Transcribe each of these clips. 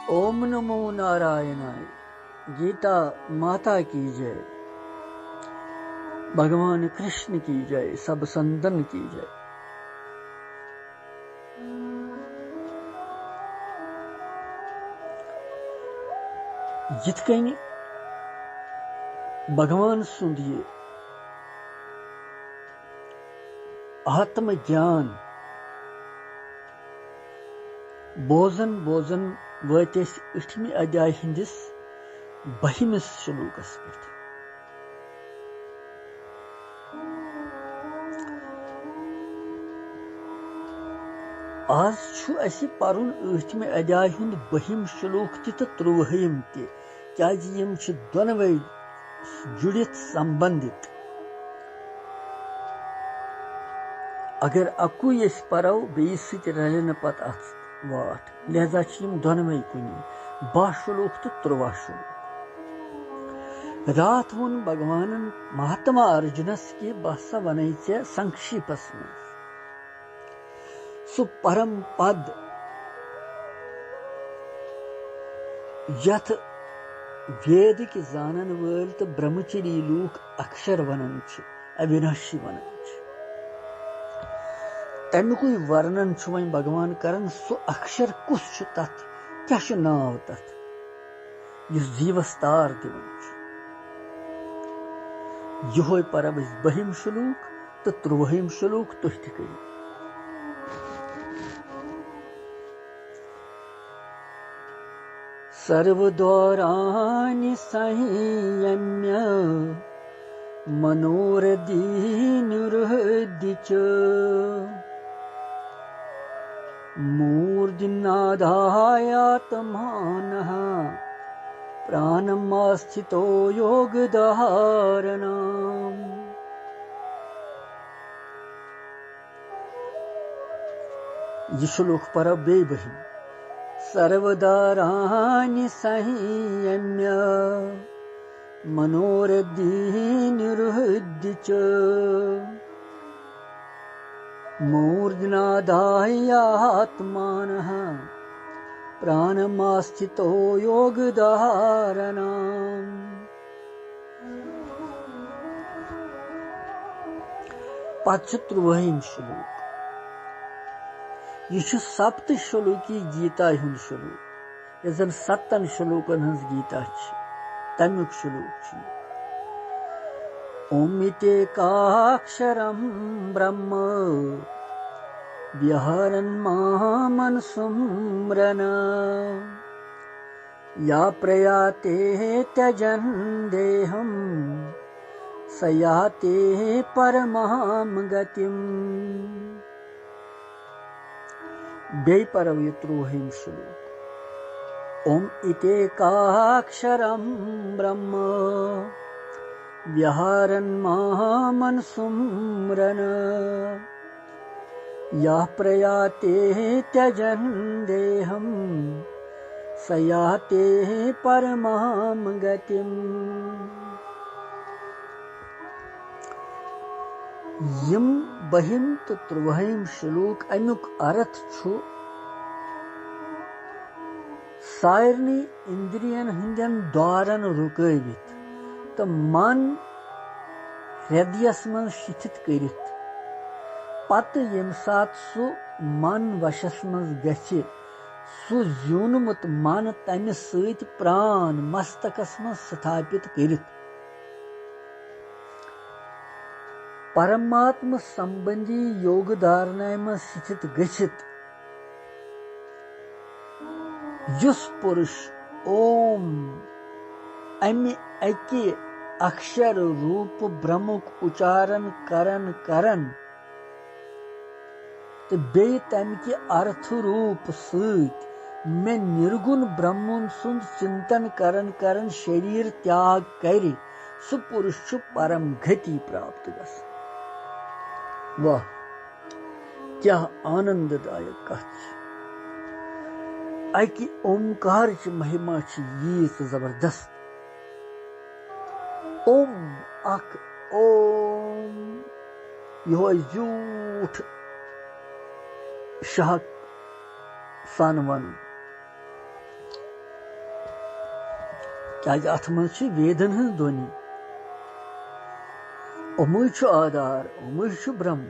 ओम नमो नारायणाय। गीता माता की जय, भगवान कृष्ण की जय, सब संतन की जय। जित कहीं भगवान सुंद ये आत्म ज्ञान बोजन बोजन वत अठमी अध्याय हिंदिस 12 श्लोकस पे। आज छु असी परुन 8 अध्याय हुंद 12 श्लोक तो 13 ते, क्या यम दोनवे जुड़ित संबंधित। अगर अकु यस परो बेस सत रलन पत अत वाट, लिहाजा दोनवे कुनि 12 श्लोक तो 13 श्लोक। रात वोन भगवान महात्मा अर्जुनस के बसा वन संक्षिपस में सु परम पद यथ वेद के जानन वल तो ब्रह्मचरी लूक अक्षर वनन अविनाशी वनन तमुक वर्णन वन भगवान करन। सु अक्षर कुस तथ क्या नाव तथ इस जीवस्तार दिवन योय परब 12 श्लोक तो 13 श्लोक तुह तक। सर्वद्वाराणि संयम्य मनोरथी निरुध्य च मूर्ध्नाधायात्मानः प्राणमास्थितो योगधारणाम्। ये श्लोक पर बेबही सर्वद्वाराणि संयम्य मनोरथी निरुध्य च मूर्ध्नाधायात्मानः प्राणमास्थितो योगधारणाम्। पचतुर्वहिम श्लोक यह सप्त श्लोकी गीता हुंद श्लोक यह जन 7 श्लोकन हंस गीता तमुक श्लोक ओमितेकाक्षरं ब्रह्म व्यहरन् मामनुस्मरन् या प्रयाते त्यजन् देहं स याते परमां गतिम्। बे परव 13 श्लोक ओम इतेकाक्षरं ब्रह्म व्यहरन् मामनुस्मरन् यः प्रयाते त्यजन् देहं स याते परमां गतिम्। यम 12 तो 13 श्लोक अमुक अर्थ छु सारनी इंद्रियन हिंदन द्वारन रुकवित तो मन हृदयस मन शिथित करित पत यम सात सु मन वशस मन गछि सु ज्यूनमुत मन तमि सत प्राण मस्तकस मन स्थापित करित परमात्म संबंधी योग धारणा में स्थित गच्छित युस पुरुष ओम अमि अके अक्षर रूप ब्रह्मुक उच्चारण करन करन तो बे तम के अर्थ रूप सत में निर्गुण ब्रह्मन सुंद चिंतन करन करन शरीर त्याग करि सु पुरुष परम गति प्राप्त गस। वाह क्या आनंददायक कथ। अकि ओमकार महिमा यीज जबरदस्त। ओम अख ओम यह झूठ शाह सन वन क्या अथ मज वेदन हज ध्वनि उमुय आधार उमुय ब्रह्म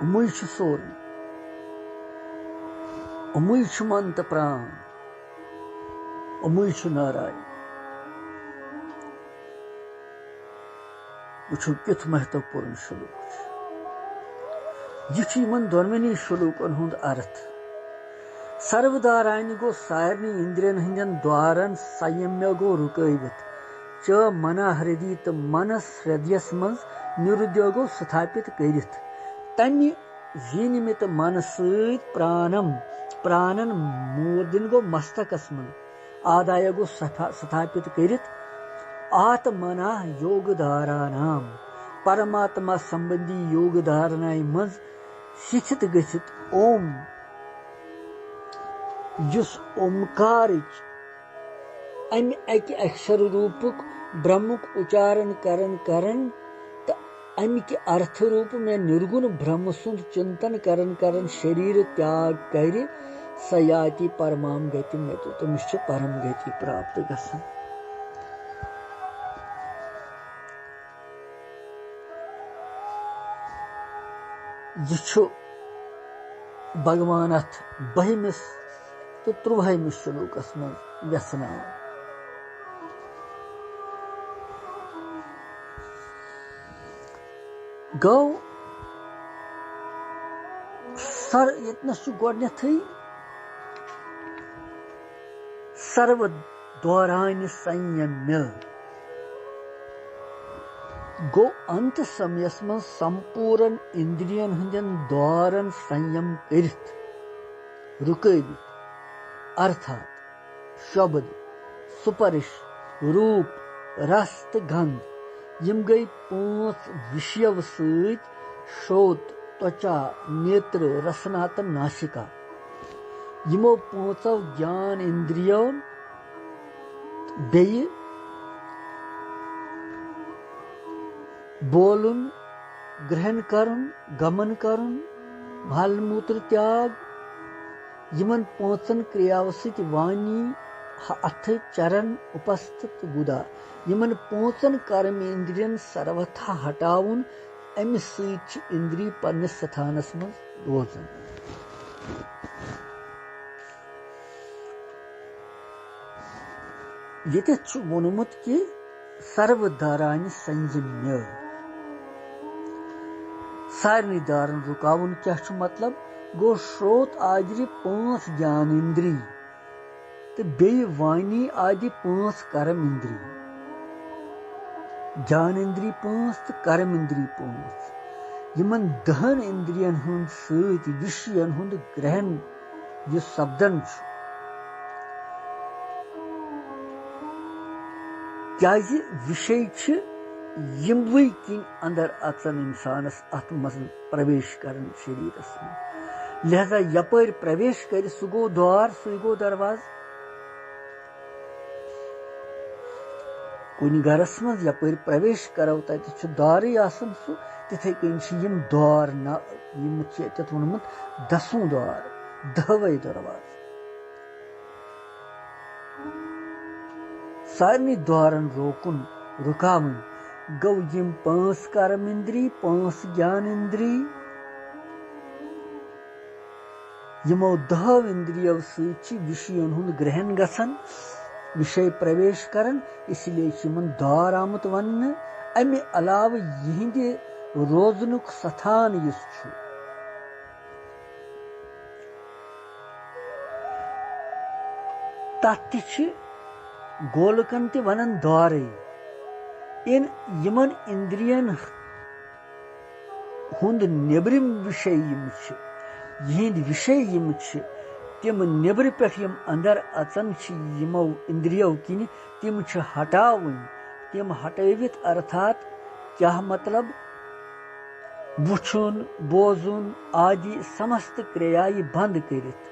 उमुय सोर उमुय मंत प्राण उमुय नारायण वो क्युथ महत्वपूर्ण श्लोक यह दोनवनी श्लोकन हुंद अर्थ सर्वदारायण गो सारनी इंद्रियन हंदन द्वारन संयम्य गो रुकवित च मना हृदय तो मनस हृदयस मज निरुद्य गो स्थापित करित तमि निमित्त मन सहित प्राणन मूर्धन गो मस्तकस मन आदाय गो स्थापित करित आत्मना योग धारानाम परमात्मा संबंधी योग धारणाय मज शिक्षित गछित ओम जुस ओमकार अमि अकि अक्षर रूपक ब्रह्मक उच्चारण करन तो अमिक अर्थ रूप में निर्गुण ब्रह्म सुंद चिंतन करन शरीर त्याग कर सयाति परमाम गति में तो तमिस परम गति प्राप्त गसन। यह भगवान अथ 12 तो 13 श्लोकस मज व्यसनान गौ सर यतनस गोडनेथै सर्व द्वारान संयम्य गो अंत समयस मज संपूर्ण इंद्रियन हंदन द्वारन संयम करित रुकवित अर्थात शब्द स्पर्श रूप रस गंध यम गई 5 विषय सहित श्रोत त्वचा नेत्र रसना तो नासिका यमो 5 ज्ञान इंद्रियों बेय बोलुन ग्रहण करुन गमन करुन मल मूत्र त्याग यमन 5 क्रियाओं सहित वाणी अथ चरण उपस्थित गुदा यमन 5 कर्म इंद्रियन सर्वथा हटाउन अमि सहित इंद्रिय पन्निस स्थानस मज रोजन। ये वोनुमुत कि सर्वधारानि संयम्य सारनी दारन रुकावन क्या मतलब गो श्रोत आदि 5 ज्ञान इंद्री तो बे वाणी आदि 5 कर्म इंद्री ज्ञान इंद्री 5 तो कर्म इंद्री 5 यमन 10 इंद्रियन हुंद सहित विषयन हुंद ग्रहण यह सपदन क्या विषय यमवे किन अंदर अचन इंसानस अत मज प्रवेश करन शरीरस में लिहाजा यपर प्रवेश कर सह गो द्वार सह गो दरवाज कुन गरस मज यपर प्रवेश करो तत द्वार आसन सह तिथे कन यम द्वार वोनमुत 10 द्वार 10 दरवाज सारनी द्वारन रोकुन रुकावन गौ यम 5 कर्म इंद्री 5 ज्ञान इंद्री यमो 10 इंद्रियों सहित विषयों हुंद ग्रहण गसन विषय प्रवेश करन इसलिए यमन द्वार आमुत वन अमि अलाव यहिंद रोजनुक स्थान युस छु तत गोलकन ते वनन द्वार इन यमन इंद्रियन हुंद नेबरिम विषय यहिंद विषय यम तिम नेबर पे यम अंदर अचन यमो इंद्रियों किन तिम हटावन तिम हटवित अर्थात क्या मतलब वुचुन बोजुन आदि समस्त क्रिया बंद करित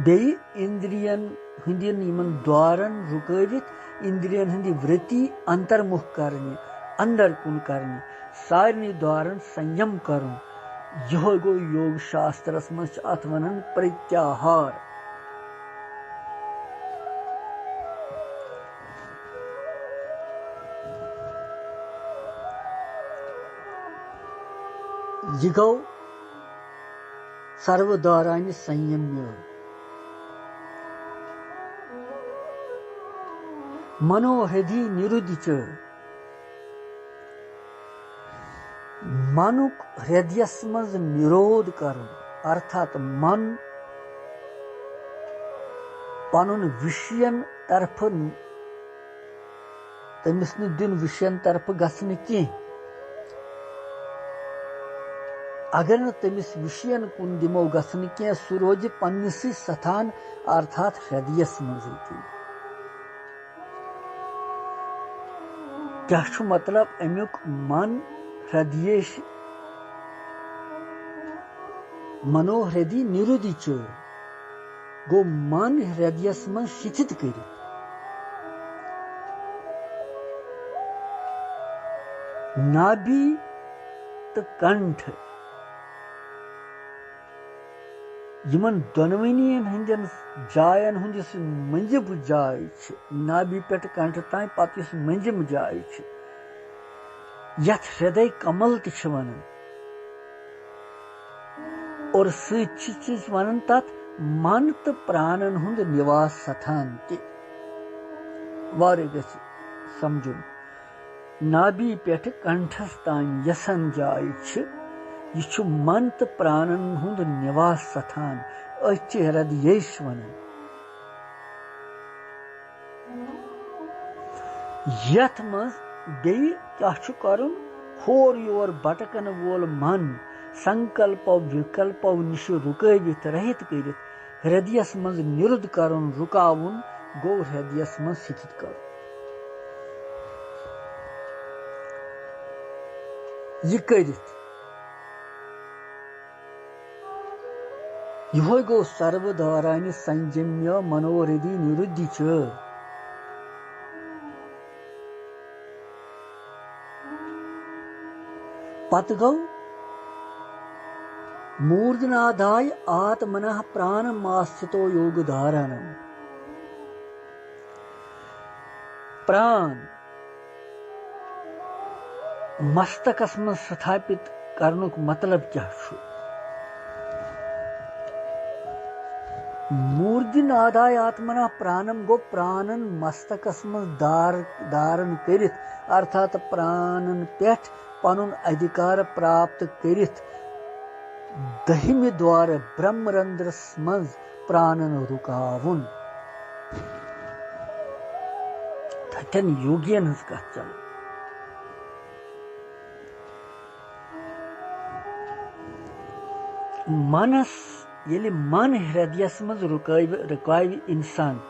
बे इंद्रियन हंदिन यमन द्वारन रुकवित इंद्रियन हंदी वृत्ति अंतर्मुख करने अंदर कुन करने सारनी द्वारन संयम करुन यह गो योग शास्त्रस मज अथ वनन प्रत्याहार यह गो सर्वदारानि संयम्य मनोहृदि निरुद्धि च मनुक हृदयस मज निरोध करन अर्थात मन पनुन विषयन तरफ तमिस न दिन विषयन तरफ गसन की अगर न तमिस विषयन कुन दिमो गसन की सु रोज पन्निसी स्थान अर्थात हृदयस मज क्या मतलब अमुक मन हृदय मनोहृदि निरुद्धि च गो मन हृदयस मन स्थित कर नाभि तो कंठ यमन दोनवनियन हंदन जायन हुंद मंजिम जाय नाभि पे कंठ तान पत मंजिम जाय यथ हृदय कमल वन और सच वन तथ मन तो प्राणन हुंद निवास स्थान समझुन नाभि पे कंठस तान यसन जाय यह मन तो प्राणन हुंद निवास स्थान अच हृदय वन यथ मज बे क्या करुन होर योर भटकन वोल मन संकल्पो विकल्पो निश रुकवित रहित कर हृदयस मज निरुद्ध करुन रुकावुन गो हृदयस मज स्थित कर यह करित यह गो सर्वधारानि संयम्य मनोहृदि निरुद्धि च पत गौ मूर्धनादाय आत्मनः प्राणमास्थितो योगधारणम प्राण मस्तकस में स्थापित करनुक मतलब क्या मूर्धनादाय आत्मनः प्राणम गो प्राणन मस्तकस में धारण करित अर्थात प्राणन पेठ पनुन अधिकार प्राप्त करित दहिमि द्वार ब्रह्मरंध्रस मज प्राणन रुकावुन तथन योगियन हज कथ चल मनस यदि मन हृदयस मज रुकाव इंसान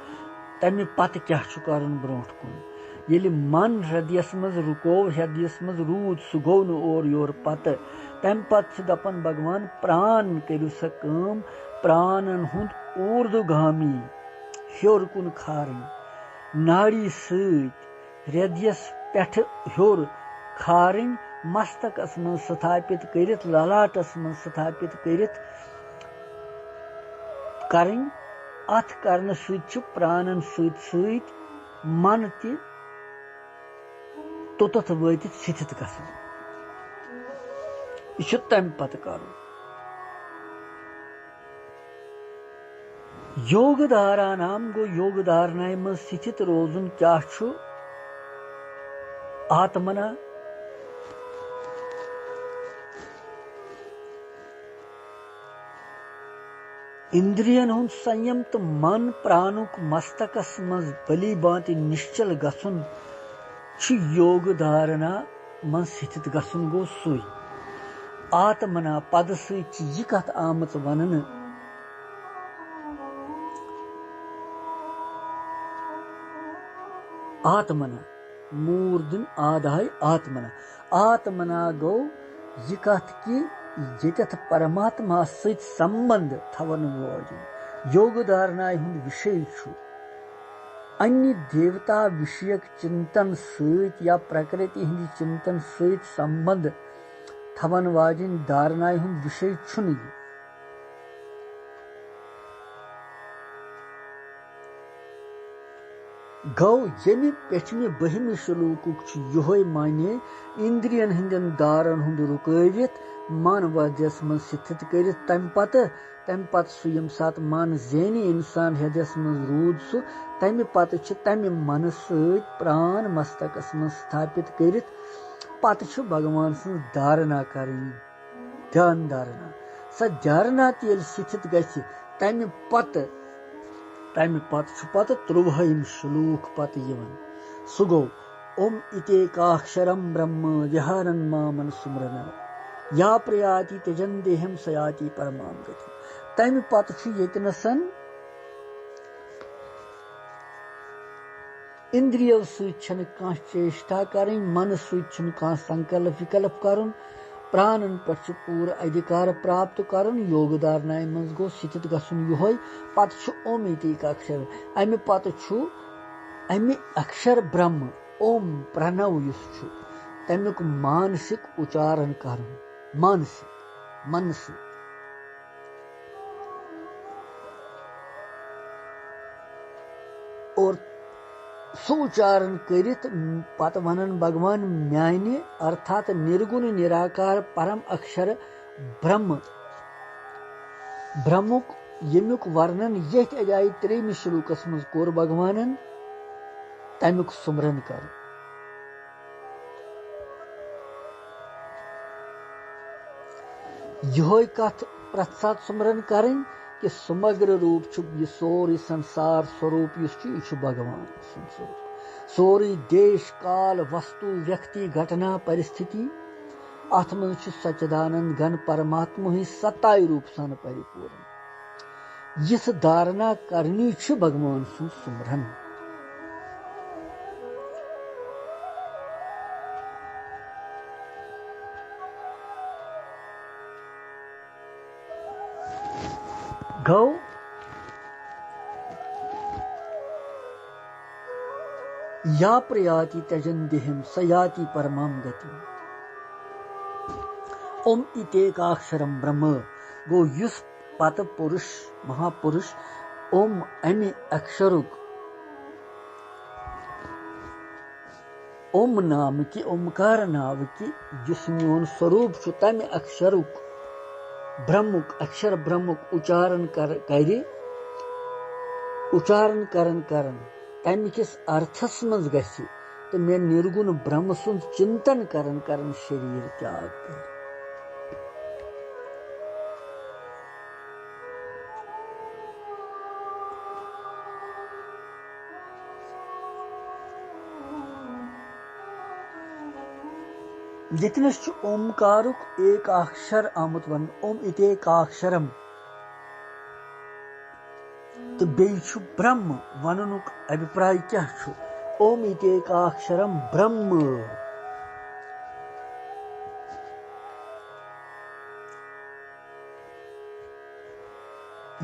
तमि पत क्या करन ब्रोट कुन यदि मन हृदयस मज रुको हृदयस मज रूद सह गो न और योर पत तम पत दपन भगवान प्राण करू सा काम प्राणन हुंद ऊर्ध्वगामी ह्योर कुन खारन नाड़ी सत हृदयस पेठ ह्योर खारन मस्तकस मन स्थापित करित ललाटस मन स्थापित करित करन अथ करन सत प्राणन सत मन ति तोत वत स्थित गसन यह तम पत कर योग धारा नाम गो योग धारणा मज स्थित रोजुन क्या आत्मना इंद्रियन हुंद संयम तो मन प्राणुक मस्तकस मज भली भांति निश्चल गसुन योग धारणा मन स्थित गसुन गो सुई आत्मना पद सह कथ आमच वन आत्मना मूर्धन आदाय आत्मना आत्मना गो यह कथ कि यथ परमात्मा सहित संबंध थवन वोल योग धारणा हुंद विषय अन्य देवता विषयक चिंतन सहित या प्रकृति हिंदी चिंतन सहित संबंध थवन वाजिन धारणा हुंद विषय छुन गौ यमि पेचमि बहिमि श्लोकुक यहोय माने इंद्रियन हिंदन दारन हुंद रुकवित मन वजस मन स्थित कर तम पत सु यम सात मन जेनी इंसान हृदयस मन रूद सु तम पत तम मन सत प्राण मस्तकस मन स्थापित कर पत भगवान सं धारणा करें ध्यान धारणा स धारणा तेल स्थित गि तम पत त्रुवहम श्लोक पत सु गो ओम इतेकाक्षरम ब्रह्म विहारन मामन सुमरन या प्रयाति त्यजन देहम सयाति परमाम गति तम पत यतनसन इंद्रियों सह चेष्टा करें मन सह संकल्प विकल्प कर प्राणन पे पूर अधिकार प्राप्त कर योग धारणा मज गो स्थित गुन ये पत ओम इतिक अक्षर अमि पत अमि अक्षर ब्रह्म ओम प्रणव तमुक मानसिक उच्चारण कर मानसिक मन से और सुचारण करित पत वनन भगवान म्याने अर्थात निर्गुण निराकार परम अक्षर ब्रह्मुक यमुक वर्णन यथ अजाय 3 श्लोकस मज कोर भगवानन तमुक सुमरन कर यह कथ प्रत सात सुमरन करें कि समग्र रूप यह सोरी संसार स्वरूप भगवान स्वरूप सोरी देश काल वस्तु व्यक्ति घटना परिस्थिति अथ मज सच्चिदानंद घन परमात्मा ही सत्ताई रूप सन परिपूर्ण इस धारणा करनी भगवान सुमरन गौ या प्रयाति त्यजन देहम सयाति परमाम गति ओम इतेकाक्षरम ब्रह्म गो युस पत पुरुष महापुरुष ओम अमि अक्षरुक ओम नाम की ओमकार नाम की जिस मोन स्वरूप तम अक्षरुक ब्रह्मुक अक्षर ब्रह्मुक उच्चारण करन तमिस अर्थस मज गि तो मे निर्गुण ब्रह्म सुंद चिंतन करन शरीर त्याग कर यतनस ओमकारुक एक अक्षर आमुत वन ओम इतेकाक्षरम तो बेयु ब्रह्म वनुक अभिप्राय क्या ओम इतेकाक्षरम ब्रह्म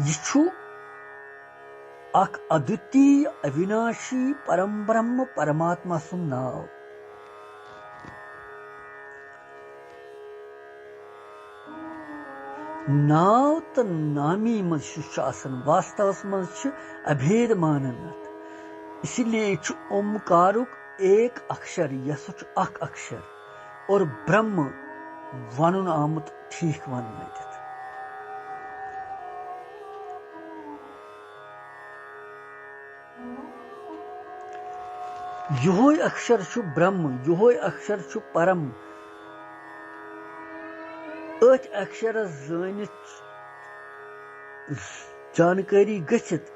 यह अद्वितीय अविनाशी परम ब्रह्म परमात्मा सुन नाव नाव तो नामी मज वास्तव मज अभेद मानन इसलिए ओमकारुक एक अक्षर यह अक्षर और ब्रह्म वन आमुत ठीक वन यो अक्षर ब्रह्म यो अक्षर परम अथ अक्षर जानित जानकारी गच्छित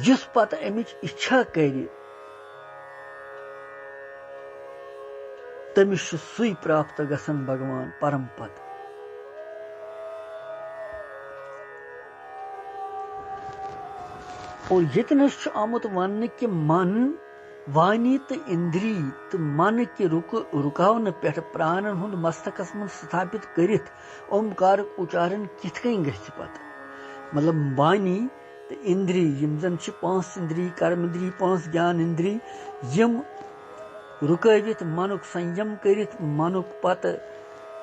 जिस पत अमिच इच्छा कर तमिस सुई प्राप्त गसन भगवान परम पद और यतनस आमुत वन कि मन वाणी तो इंद्री तो मन के रुकावन पे प्राणन हुंद मस्तकस मन स्थापित करित ओमकार उच्चारण कित कन गि पत मतलब वाणी तो इंद्री यम जन 5 इंद्री कर्म इंद्री 5 ज्ञान इंद्री यम रुकवित मनुक संयम करित मनुक पत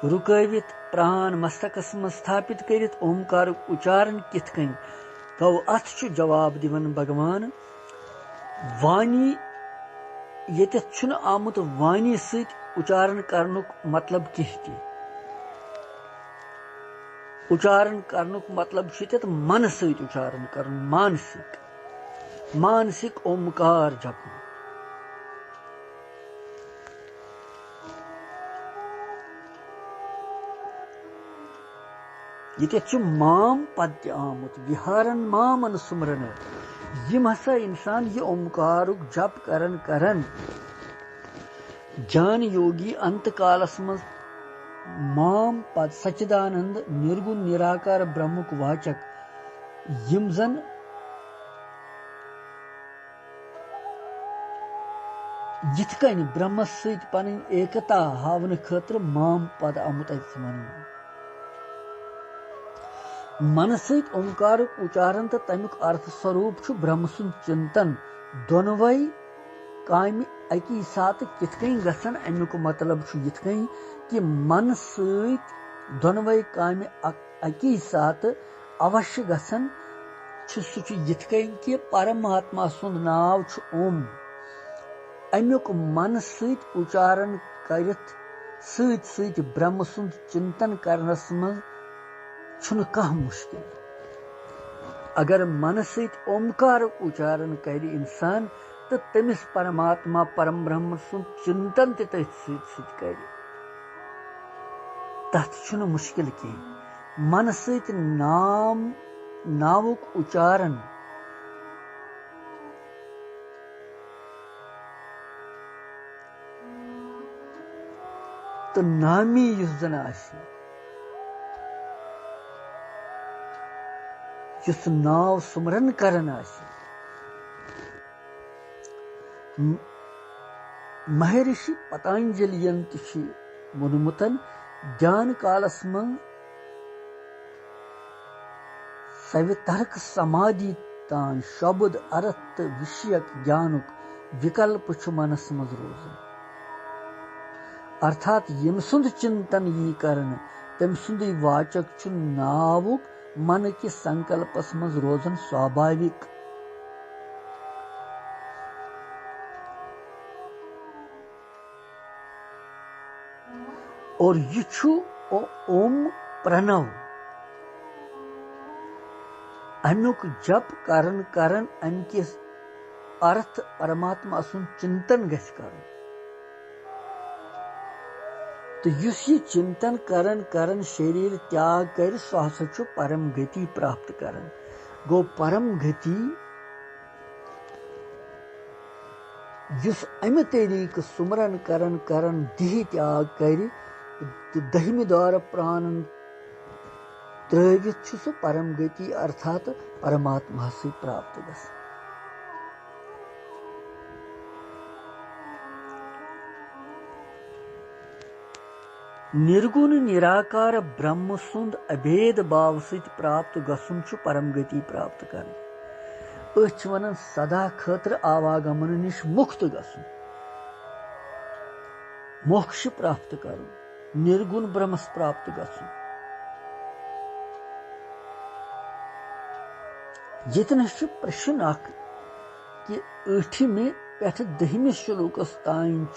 रुकवित प्राण मस्तकस मन स्थापित करित ओमकार उच्चारण कित कन गो अथ जवाब दिवन भगवान वाणी ये आमुत वाणी सत उच्चारण करनुक मतलब कह उच्चारण करनुक मतलब मन सहित उच्चारण कर, मानसिक ओमकार जप। ये माम पद आमुत विहारन मामन सुमरन यम हसा इंसान ये ओमकारुक जप करन करन जान योगी अंत कालस मज माम पद सच्चिदानंद निर्गुण निराकार ब्रह्मुक वाचक यम जन यिथकन ब्रह्म सहित पन एकता हावन खतर माम पद आमुत वन मन सहित ओंकार उच्चारण तो तमिक अर्थ स्वरूप ब्रह्म सुंद चिंतन दोनवै कामि अकी साथ कितकन गसन अमुक मतलब यिथकन कि मन सहित दोनवै कामि अकी साथ अवश्य गसन सह यिथकन कि परमात्मा सुंद नाव ओम अमुक मन सहित उच्चारण करित सहित सहित ब्रह्म सुंद चिंतन करनस मज छुन कह मुश्किल। अगर मन सहित ओमकार उच्चारण कर इंसान तो तमिस परमात्मा परम ब्रह्म सुन चिंतन तथ सहित कर तथ छुन मुश्किल कहीं। मन सहित नावुक उच्चारण तो नामी युस जन आसी जिस नाव सुमरन करन आसी। महर्षि पतंजलियन वोनमुतन ज्ञान कालस मन सवितर्क समाधि तान शब्द अर्थ विषयक ज्ञानुक विकल्प मनस मज रोजन। अर्थात यम सुंद चिंतन यी करन तम सुंद वाचक नावुक मन के संकल्पस मज रोजन स्वाभाविक। और यह ओम प्रणव अमुक जप करन करन अमि अर्थ परमात्मा सुन चिंतन गस करन। तो युस ये चिंतन करन करन शरीर त्याग कर सह हसा परम गति प्राप्त करन। गो परम गति युस अमि तरीक सुमरन करन करन दिह त्याग कर दहिम द्वार प्राणन त्रवित सह परम गति अर्थात परमात्मा से प्राप्त गस। निर्गुण निराकार ब्रह्म सुंद अभेद भाव सहित प्राप्त गसुन परम गति प्राप्त कर। वन सदा खतर आवागमन निश मुक्त गसुन मोक्ष प्राप्त कर निर्गुण ब्रह्मस प्राप्त गसुन। यतन प्रश्न अख कि 8वें पे 10वें श्लोकस तान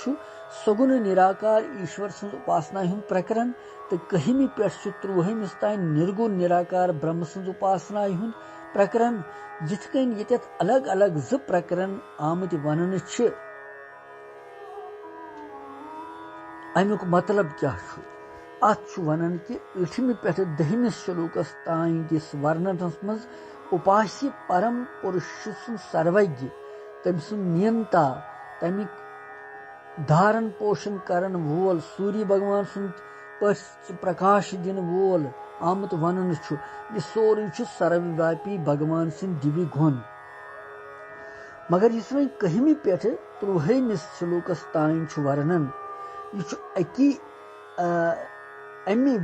सगुण निराकार ईश्वर सं उपासना हुंद प्रकरण तो 11वें पे 23वें तान निर्गुण निराकार ब्रह्म सं उपासना हुंद प्रकरण। जिथकन ये अलग अलग 2 प्रकरण आमत वन अमुक मतलब क्या अत वन कि 8वें पे 10वें श्लोकस तान दिस वर्णनस मज उपास्य परम पुरुष सुन सर्वज्ञ तम सुन नियंता तमिक धारण पोषण करन वोल सूर्य भगवान सुन प्रकाश दिन वोल आमत वन यह सोरे सर्वव्यापी भगवान सिंह दिव्य गुण। मगर इस वह 11वें पे 23वें श्लोकस तान वर्णन यह अकी अमि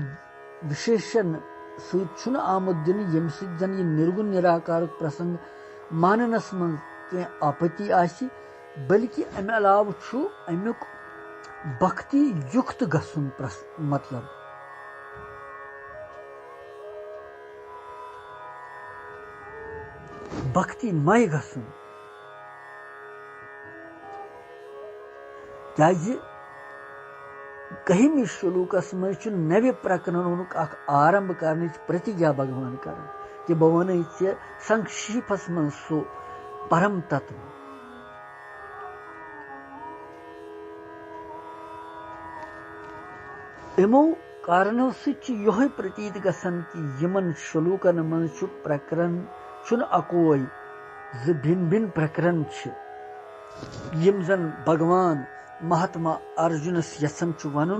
विशेषण सहित आमुद दिन यम सन यह निर्गुण निराकार प्रसंग माननस मन कह आपत्ति आसि बल्कि अमे अलाव अमुक भक्ति युक्त गसुन मतलब। भक्ति मय गसुन क्या कहमी श्लोकस मज नवे प्रकरण आरंभ करने प्रतिज्ञा भगवान कर कि बह वन संक्षिप्तस मज सो परम तत्व। इमो कारणों से प्रतीत गसन कि यमन श्लोकन मज प्रकरण अकोय भिन्न भिन्न प्रकरण यम जन भगवान महात्मा अर्जुनस यसन वन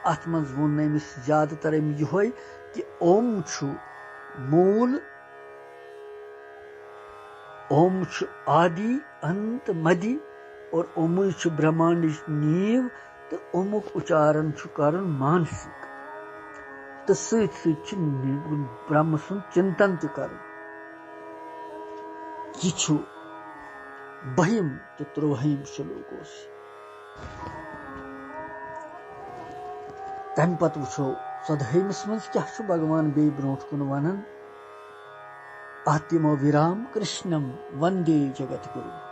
अत मज वोन अमिस ज्यादातर ये कि ओम मूल, ओम आदि अंत मदि और ओम ब्रह्मांड नींव तो ओमुक उच्चारण करन मानसिक तो सत ब्रह्म सुन चिंतन कर। यह बहिम तो त्रोहिम श्लोकों तम पत वो सदहमिस मज क्या भगवान बे ब्रोट कुन वन आत्मो विराम कृष्णम वंदे जगत गुरु।